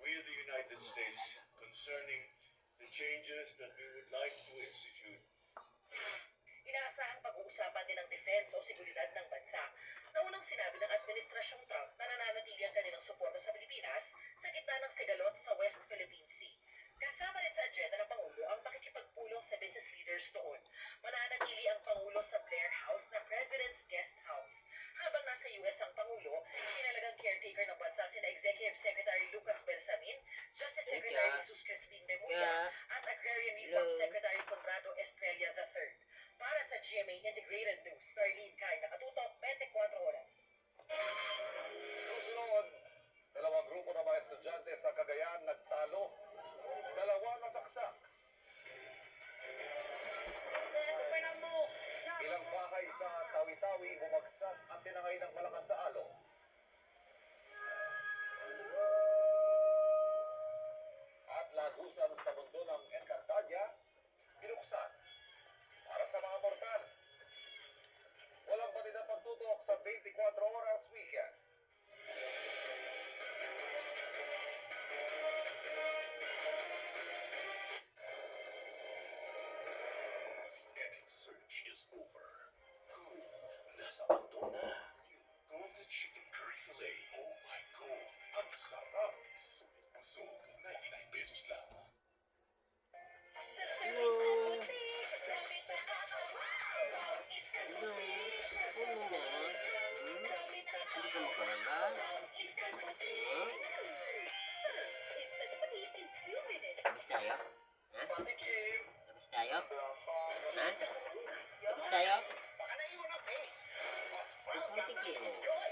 we in the United States concerning the changes that we would like to institute. Inaasahang pag-uusapan din ang defense o seguridad ng bansa na unang sinabi ng Administrasyong Trump na nananatili ang kanilang suporta sa Pilipinas sa gitna ng sigalot sa West Philippine Sea. Kasama rin sa agenda ng Pangulo ang pakikipagpulong sa business leaders doon. Mananatili ang Pangulo sa Blair House na President's Guest House. Habang nasa US ang Pangulo, kinalagang caretaker ng bansa sina Executive Secretary Lucas Bersamin, Justice Secretary Jesus Crispin Remulla, at Agrarian Reform Secretary Conrado Estrella III. Para sa GMA Integrated News, Starlene Kai, nakatutok 24 oras. Susunod, dalawang grupo ng mga estudyante sa Cagayan nagtalo. Dalawa nasaksak. Ilang bahay sa Tawi-Tawi bumagsak at tinangay ng malakas sa alon. At lagusan sa mundo ng Encantadia, binuksan para sa mga mortal. Walang batid na pagtutok sa 24 oras weekend. Search is over. Nasa punto na. Golden chicken curry fillet. Oh my God. Ang sarap. Sulit-busog. 99 pesos lang. Habis tayo? Ha? Patikim. Habis tayo? Lasa. Ha? Habis tayo? Baka naiwan ang paste. Mas wild ka Putik sa eh. Joy.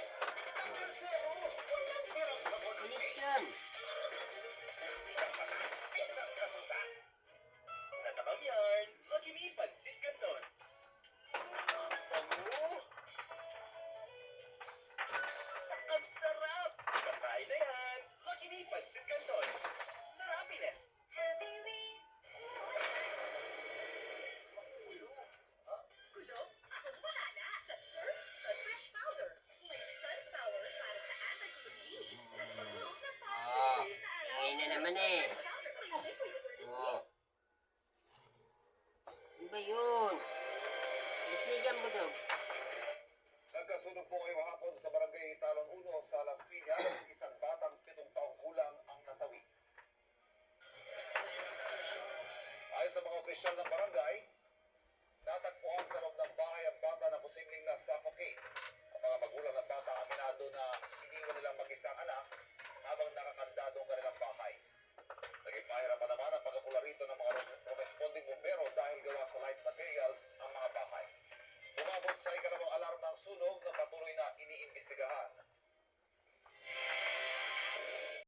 Hanggang zero. Walang hirap sa Bilis yun. Isang mata, isang kabuta. Natakam yan. Makimi pansit canton. Bango. Ang sarap. Pagkain na yan. Makimi pansit canton. Sarapines. Kulog, akong bahala sa Surf Sun Fresh Powder. May sunflower para sa anti-release at bagong na Oh, ingay na naman eh. Oh. Ano ba yun? Nasnigan mo daw. Nagkasunog po ngayong hapon sa barangay Talon 1 sa Las Piñas, isang batang 7 taong gulang ang nasawi. Ayon sa mga opisyal ng barangay, natagpuan sa loob ng bahay ang bata na posibleng na-suffocate. Ang mga magulang ng bata aminado na iniwan nilang mag-isang anak habang nakakandado ang kanilang bahay. Naging mahirapan naman ang pagkapula rito ng mga responding bumbero dahil gawa sa light materials ang mga bahay. Umabot sa ikalawang alarma ang sunog na patuloy na iniimbestigahan.